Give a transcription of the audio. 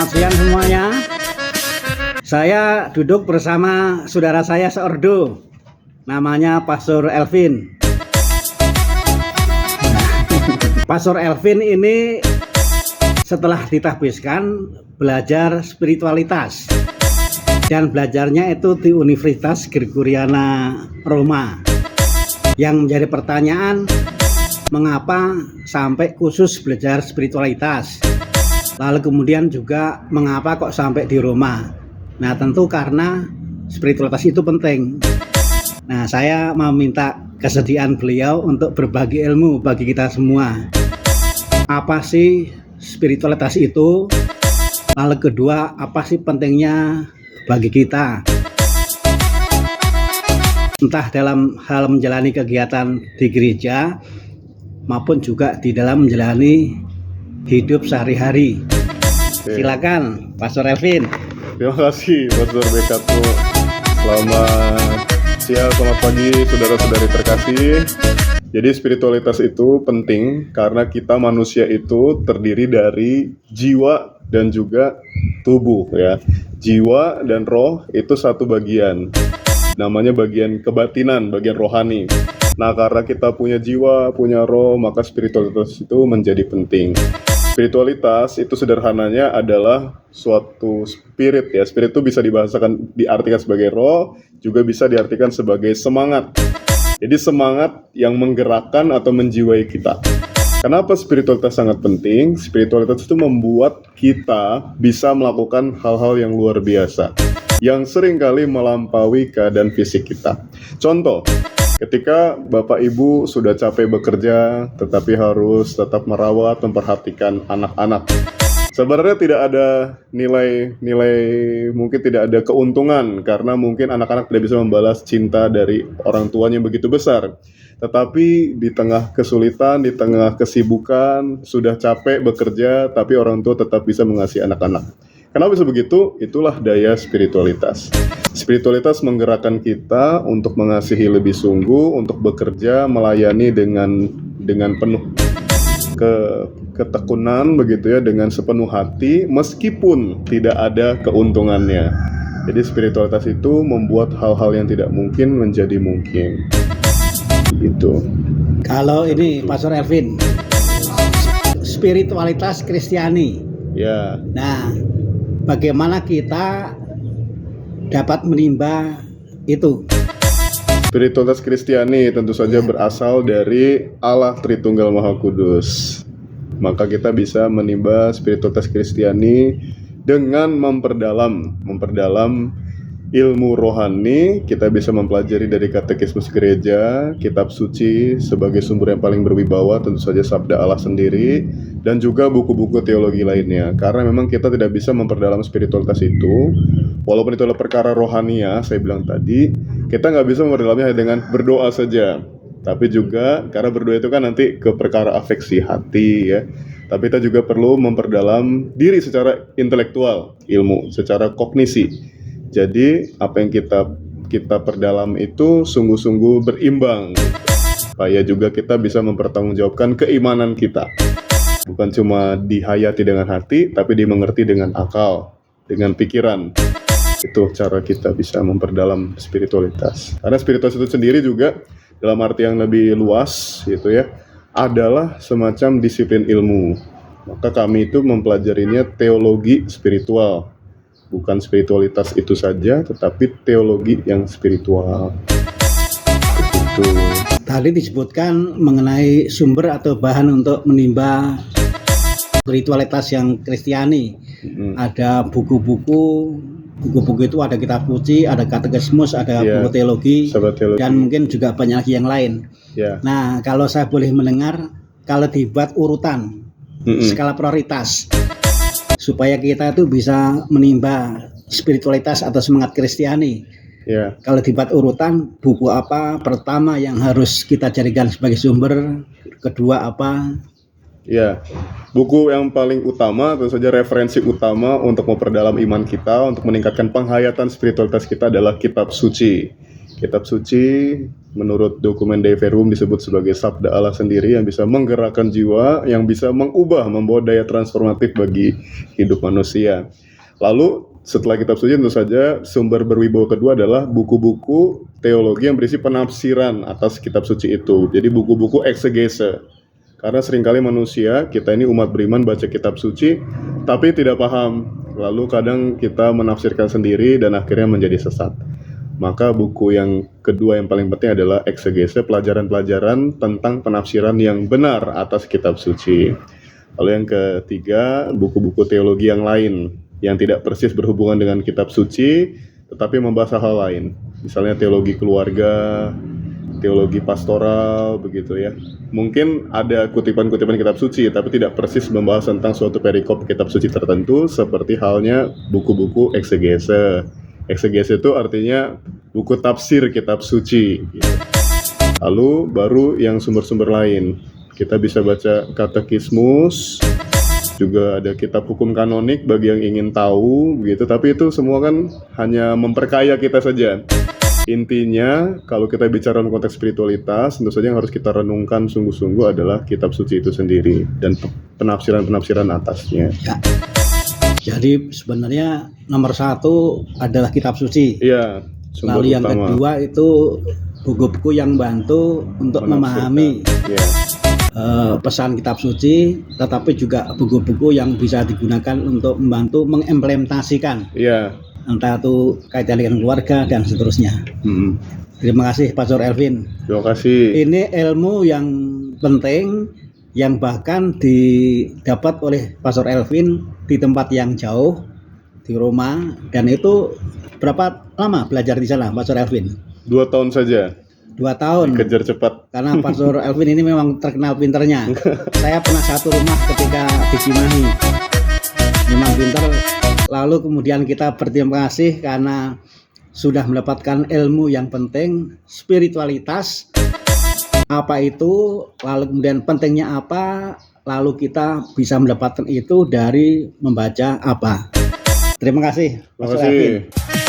Selamat siang semuanya. Saya duduk bersama saudara saya seordo, namanya Pastor Elvin. Pastor Elvin ini setelah ditahbiskan belajar spiritualitas, dan belajarnya itu di Universitas Gregoriana Roma. Yang menjadi pertanyaan, mengapa sampai khusus belajar spiritualitas? Lalu kemudian juga mengapa kok sampai di Roma? Nah, tentu karena spiritualitas itu penting. Nah, saya mau minta kesediaan beliau untuk berbagi ilmu bagi kita semua. Apa sih spiritualitas itu? Lalu kedua, apa sih pentingnya bagi kita? Entah dalam hal menjalani kegiatan di gereja maupun juga di dalam menjalani hidup sehari-hari. Silakan Pastor Elvin. Terima kasih Pastor Bekato. Selamat siang, selamat pagi saudara-saudari terkasih. Jadi spiritualitas itu penting karena kita manusia itu terdiri dari jiwa dan juga tubuh ya. Jiwa dan roh itu satu bagian. Namanya bagian kebatinan, bagian rohani. Nah, karena kita punya jiwa, punya roh, maka spiritualitas itu menjadi penting. Spiritualitas itu sederhananya adalah suatu spirit ya. Spirit itu bisa diartikan sebagai roh, juga bisa diartikan sebagai semangat. Jadi semangat yang menggerakkan atau menjiwai kita. Kenapa spiritualitas sangat penting? Spiritualitas itu membuat kita bisa melakukan hal-hal yang luar biasa, yang seringkali melampaui keadaan fisik kita. Contoh, ketika Bapak Ibu sudah capek bekerja, tetapi harus tetap merawat, memperhatikan anak-anak. Sebenarnya tidak ada nilai, mungkin tidak ada keuntungan, karena mungkin anak-anak tidak bisa membalas cinta dari orang tuanya begitu besar. Tetapi di tengah kesulitan, di tengah kesibukan, sudah capek bekerja, tapi orang tua tetap bisa mengasihi anak-anak. Kenapa bisa begitu? Itulah daya spiritualitas. Spiritualitas menggerakkan kita untuk mengasihi lebih sungguh, untuk bekerja, melayani dengan penuh ketekunan begitu ya, dengan sepenuh hati, meskipun tidak ada keuntungannya. Jadi spiritualitas itu membuat hal-hal yang tidak mungkin menjadi mungkin. Gitu. Kalau ini Pastor Elvin, spiritualitas Kristiani. Ya. Nah, bagaimana kita dapat menimba itu? Spiritualitas Kristiani tentu saja berasal dari Allah Tritunggal Maha Kudus. Maka kita bisa menimba spiritualitas Kristiani dengan memperdalam ilmu rohani. Kita bisa mempelajari dari katekismus gereja, kitab suci sebagai sumber yang paling berwibawa, tentu saja sabda Allah sendiri, dan juga buku-buku teologi lainnya. Karena memang kita tidak bisa memperdalam spiritualitas itu, walaupun itu adalah perkara rohani ya, saya bilang tadi, kita nggak bisa memperdalamnya hanya dengan berdoa saja. Tapi juga, karena berdoa itu kan nanti ke perkara afeksi hati ya, tapi kita juga perlu memperdalam diri secara intelektual, ilmu, secara kognisi. Jadi apa yang kita perdalam itu sungguh-sungguh berimbang, supaya juga kita bisa mempertanggungjawabkan keimanan kita. Bukan cuma dihayati dengan hati, tapi dimengerti dengan akal, dengan pikiran. Itu cara kita bisa memperdalam spiritualitas. Karena spiritualitas itu sendiri juga dalam arti yang lebih luas gitu ya, adalah semacam disiplin ilmu. Maka kami itu mempelajarinya teologi spiritual. Bukan spiritualitas itu saja, tetapi teologi yang spiritual. Begitu. Tadi disebutkan mengenai sumber atau bahan untuk menimba spiritualitas yang Kristiani. Ada buku-buku itu ada kitab suci, ada katekismus, ada buku teologi, dan mungkin juga banyak lagi yang lain. Nah, kalau saya boleh mendengar, kalau dibuat urutan, skala prioritas, supaya kita itu bisa menimba spiritualitas atau semangat Kristiani. Kalau dibuat urutan, buku apa pertama yang harus kita jadikan sebagai sumber, kedua apa? Ya, buku yang paling utama, tentu saja referensi utama untuk memperdalam iman kita, untuk meningkatkan penghayatan spiritualitas kita adalah kitab suci. Kitab suci menurut dokumen Dei Verbum disebut sebagai sabda Allah sendiri yang bisa menggerakkan jiwa, yang bisa mengubah, membawa daya transformatif bagi hidup manusia. Lalu setelah kitab suci tentu saja sumber berwibawa kedua adalah buku-buku teologi yang berisi penafsiran atas kitab suci itu. Jadi buku-buku eksegese. Karena seringkali manusia, kita ini umat beriman baca kitab suci tapi tidak paham. Lalu kadang kita menafsirkan sendiri dan akhirnya menjadi sesat. Maka buku yang kedua yang paling penting adalah eksegese, pelajaran-pelajaran tentang penafsiran yang benar atas kitab suci. Lalu yang ketiga, buku-buku teologi yang lain yang tidak persis berhubungan dengan kitab suci tetapi membahas hal lain. Misalnya teologi keluarga, teologi pastoral, begitu ya. Mungkin ada kutipan-kutipan kitab suci tapi tidak persis membahas tentang suatu perikop kitab suci tertentu, seperti halnya buku-buku eksegese. Eksegese itu artinya buku tafsir kitab suci gitu. Lalu baru yang sumber-sumber lain. Kita bisa baca katekismus, juga ada kitab hukum kanonik bagi yang ingin tahu begitu, tapi itu semua kan hanya memperkaya kita saja. Intinya kalau kita bicara dalam konteks spiritualitas, tentu saja yang harus kita renungkan sungguh-sungguh adalah kitab suci itu sendiri dan penafsiran-penafsiran atasnya. Ya. Jadi sebenarnya nomor satu adalah kitab suci. Iya. Lalu yang kedua itu buku-buku yang bantu untuk memahami pesan kitab suci, tetapi juga buku-buku yang bisa digunakan untuk membantu mengimplementasikan. Iya. Entah itu kaitan dengan keluarga dan seterusnya. Terima kasih Pastor Elvin. Terima kasih. Ini ilmu yang penting yang bahkan didapat oleh Pastor Elvin di tempat yang jauh di Roma, dan itu berapa lama belajar di sana Pastor Elvin? 2 tahun saja. 2 tahun. Kejar cepat. Karena Pastor Elvin ini memang terkenal pinternya. Saya pernah satu rumah ketika di Cimahi. Memang pintar. Lalu kemudian kita berterima kasih karena sudah mendapatkan ilmu yang penting, spiritualitas. Apa itu, lalu kemudian pentingnya apa, lalu kita bisa mendapatkan itu dari membaca apa. Terima kasih, Terima kasih.